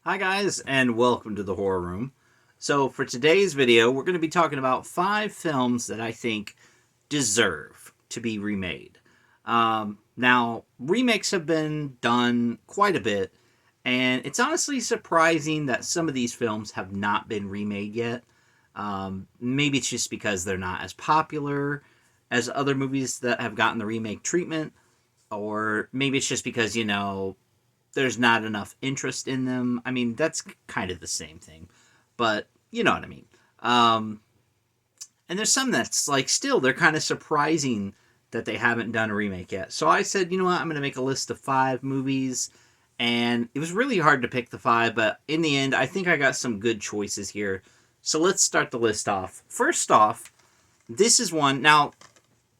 Hi guys, and welcome to the Horror Room. So for today's video, we're going to be talking about 5 films that I think deserve to be remade. Now, remakes have been done quite a bit, and it's honestly surprising that some of these films have not been remade yet. Maybe it's just because they're not as popular as other movies that have gotten the remake treatment, or maybe it's just because, there's not enough interest in them. I mean, that's kind of the same thing, but you know what I mean. Um, and there's some that's like still they're kind of surprising that they haven't done a remake yet. So I said, you know what, I'm going to make a list of 5 movies, and it was really hard to pick the 5, but in the end, I think I got some good choices here. So let's start the list off. First off, this is one. Now,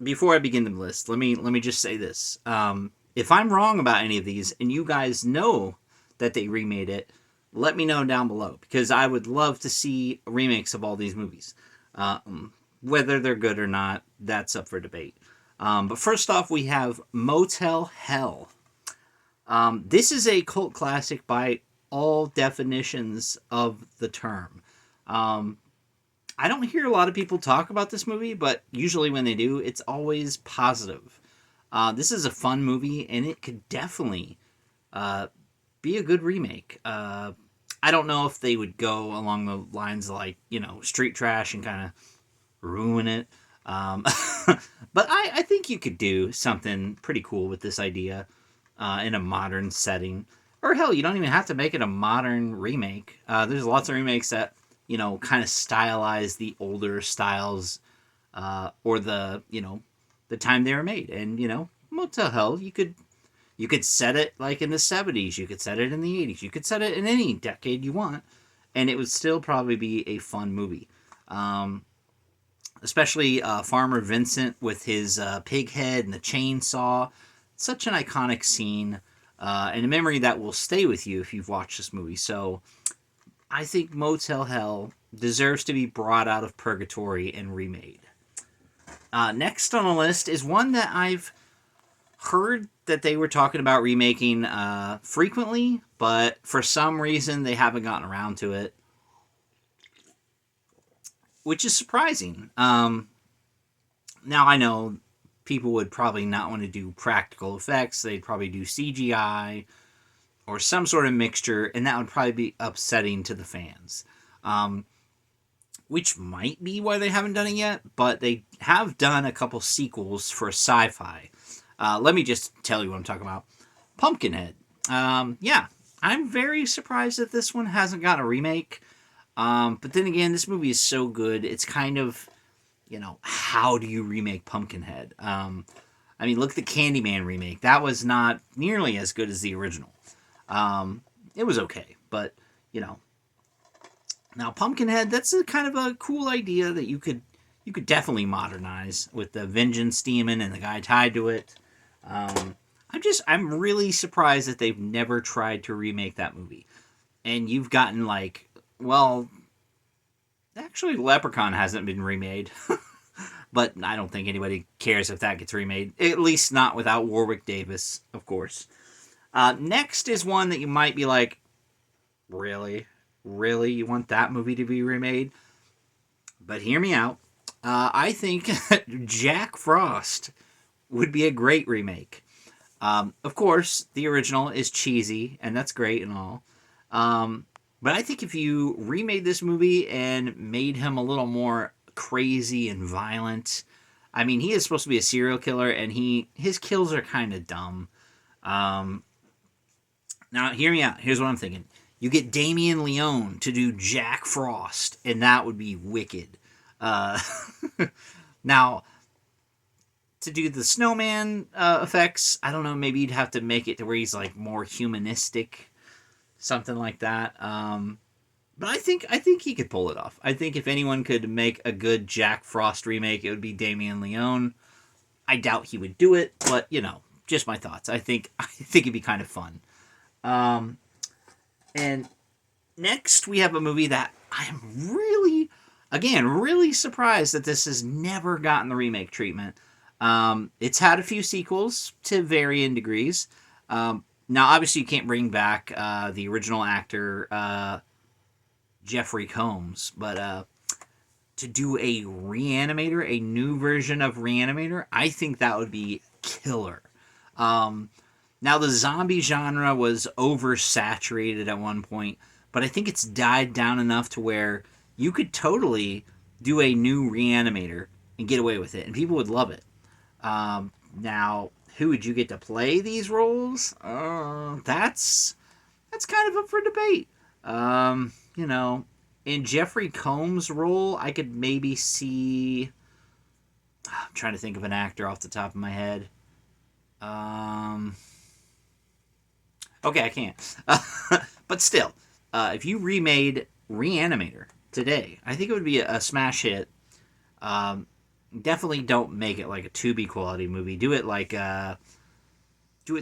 before I begin the list, let me just say this. If I'm wrong about any of these, and you guys know that they remade it, let me know down below because I would love to see remakes of all these movies. Whether they're good or not, that's up for debate. But first off, we have Motel Hell. This is a cult classic by all definitions of the term. Um, I don't hear a lot of people talk about this movie, but usually when they do, it's always positive. This is a fun movie, and it could definitely uh, be a good remake. I don't know if they would go along the lines of, like, street trash and kind of ruin it. Um, but I think you could do something pretty cool with this idea in a modern setting. Or hell, you don't even have to make it a modern remake. There's lots of remakes that, kind of stylize the older styles or the time they were made. And Motel Hell, you could set it like in the 70s, you could set it in the 80s, you could set it in any decade you want, and it would still probably be a fun movie. Um, Especially Farmer Vincent with his pig head and the chainsaw. Such an iconic scene and a memory that will stay with you if you've watched this movie. So I think Motel Hell deserves to be brought out of purgatory and remade. Next on the list is one that I've heard that they were talking about remaking frequently, but for some reason they haven't gotten around to it, which is surprising. Now I know people would probably not want to do practical effects; they'd probably do CGI or some sort of mixture, and that would probably be upsetting to the fans. Um, which might be why they haven't done it yet, but they have done a couple sequels for sci-fi. Let me just tell you what I'm talking about. Pumpkinhead. Yeah, I'm very surprised that this one hasn't got a remake. But then again, this movie is so good. It's kind of, how do you remake Pumpkinhead? I mean, look at the Candyman remake. That was not nearly as good as the original. It was okay, but, you know, now Pumpkinhead, that's a kind of a cool idea that you could definitely modernize with the Vengeance Demon and the guy tied to it. I'm really surprised that they've never tried to remake that movie. And you've gotten like, well, actually, Leprechaun hasn't been remade, but I don't think anybody cares if that gets remade. At least not without Warwick Davis, of course. Next is one that you might be like, really, really, you want that movie to be remade? But hear me out. I think Jack Frost would be a great remake. Of course, the original is cheesy, and that's great and all. But I think if you remade this movie and made him a little more crazy and violent, I mean, he is supposed to be a serial killer, and his kills are kind of dumb. Um, Now, hear me out. Here's what I'm thinking. You get Damien Leone to do Jack Frost, and that would be wicked. Uh, Now, to do the snowman effects, I don't know. Maybe you'd have to make it to where he's like more humanistic, something like that. But I think he could pull it off. I think if anyone could make a good Jack Frost remake, it would be Damien Leone. I doubt he would do it, but just my thoughts. I think it'd be kind of fun. Um, and next we have a movie that I am really, again, really surprised that this has never gotten the remake treatment. It's had a few sequels to varying degrees. Now, obviously, you can't bring back the original actor Jeffrey Combs, but to do a Reanimator, a new version of Reanimator, I think that would be killer. Um, Now, the zombie genre was oversaturated at one point, but I think it's died down enough to where you could totally do a new Reanimator and get away with it, and people would love it. Now, who would you get to play these roles? That's kind of up for debate. You know, in Jeffrey Combs' role, I could maybe see. I'm trying to think of an actor off the top of my head. Um, okay, I can't. But still, if you remade Reanimator today, I think it would be a smash hit. Um, Definitely don't make it like a Tubi quality movie. Do it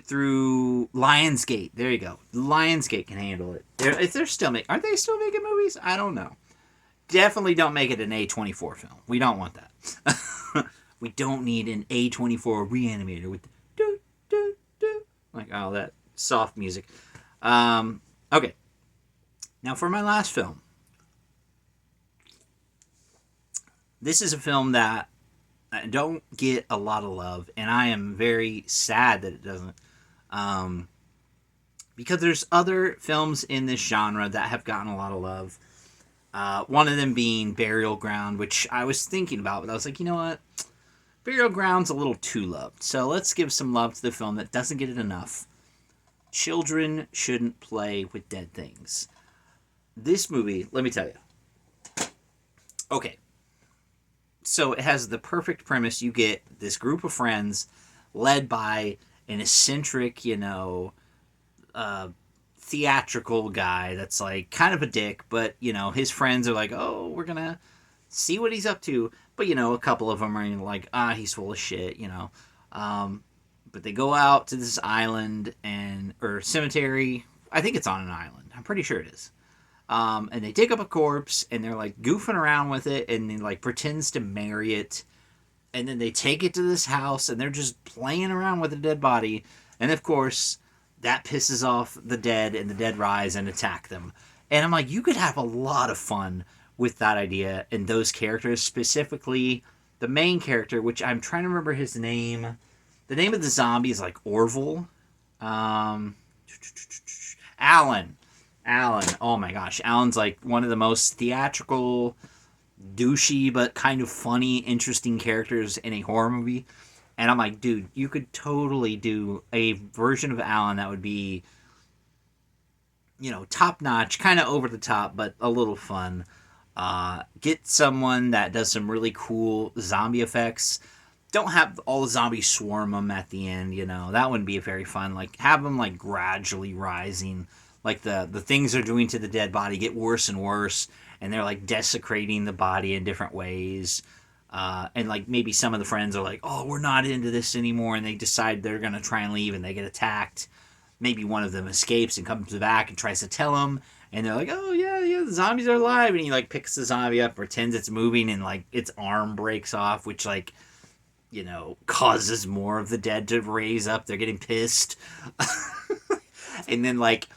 through Lionsgate. There you go. Lionsgate can handle it. If they're still aren't they still making movies? I don't know. Definitely don't make it an A24 film. We don't want that. We don't need an A24 Reanimator with do do do like all that soft music. Okay. Now for my last film. This is a film that don't get a lot of love, and I am very sad that it doesn't. Um, because there's other films in this genre that have gotten a lot of love. One of them being Burial Ground, which I was thinking about, but I was like, you know what? Burial Ground's a little too loved. So let's give some love to the film that doesn't get it enough. Children Shouldn't Play with Dead Things. This movie, let me tell you. Okay. So it has the perfect premise. You get this group of friends led by an eccentric, theatrical guy that's like kind of a dick, but his friends are like, oh, we're gonna see what he's up to. But a couple of them are like, he's full of shit, But they go out to this island or cemetery. I think it's on an island. I'm pretty sure it is. And they dig up a corpse and they're like goofing around with it, and he like pretends to marry it. And then they take it to this house and they're just playing around with the dead body. And of course, that pisses off the dead, and the dead rise and attack them. And I'm like, you could have a lot of fun with that idea and those characters, specifically the main character, which I'm trying to remember his name. The name of the zombie is like Orville. Alan. Oh my gosh. Alan's like one of the most theatrical, douchey, but kind of funny, interesting characters in a horror movie. And I'm like, dude, you could totally do a version of Alan that would be, top notch, kind of over the top, but a little fun. Get someone that does some really cool zombie effects. Don't have all the zombies swarm them at the end, That wouldn't be very fun. Like, have them, like, gradually rising. Like, the things they're doing to the dead body get worse and worse. And they're, like, desecrating the body in different ways. And, like, maybe some of the friends are like, oh, we're not into this anymore. And they decide they're going to try and leave, and they get attacked. Maybe one of them escapes and comes back and tries to tell them. And they're like, oh, yeah, the zombies are alive. And he, like, picks the zombie up, pretends it's moving, and, like, its arm breaks off, which, like, causes more of the dead to raise up. They're getting pissed. And then, like,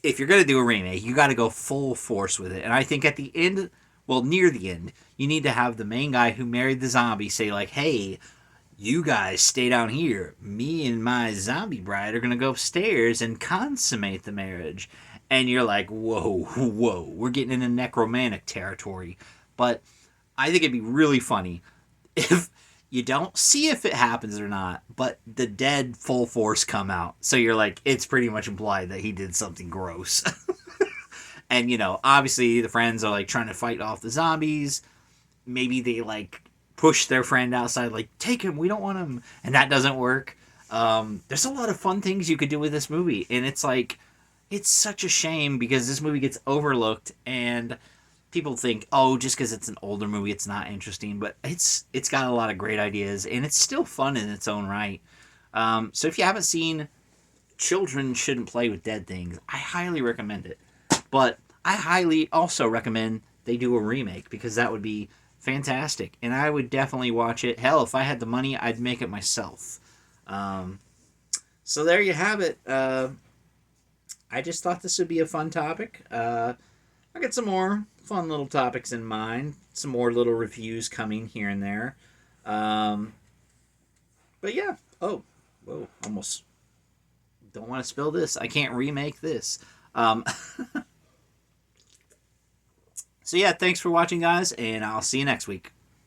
if you're going to do a remake, you got to go full force with it. And I think at the end, well, near the end, you need to have the main guy who married the zombie say, like, hey, you guys stay down here. Me and my zombie bride are going to go upstairs and consummate the marriage. And you're like, whoa, we're getting into necromantic territory. But I think it'd be really funny if you don't see if it happens or not, but the dead full force come out. So you're like, it's pretty much implied that he did something gross. And, obviously the friends are like trying to fight off the zombies. Maybe they like push their friend outside, like, take him, we don't want him. And that doesn't work. There's a lot of fun things you could do with this movie. And it's like, it's such a shame because this movie gets overlooked, and people think, oh, just because it's an older movie, it's not interesting. But it's got a lot of great ideas, and it's still fun in its own right. So if you haven't seen Children Shouldn't Play with Dead Things, I highly recommend it. But I highly also recommend they do a remake, because that would be fantastic. And I would definitely watch it. Hell, if I had the money, I'd make it myself. So there you have it. I just thought this would be a fun topic. I got some more fun little topics in mind. Some more little reviews coming here and there. Um, but yeah. Oh, whoa! Almost don't want to spill this. I can't remake this. Um, so yeah, thanks for watching, guys, and I'll see you next week.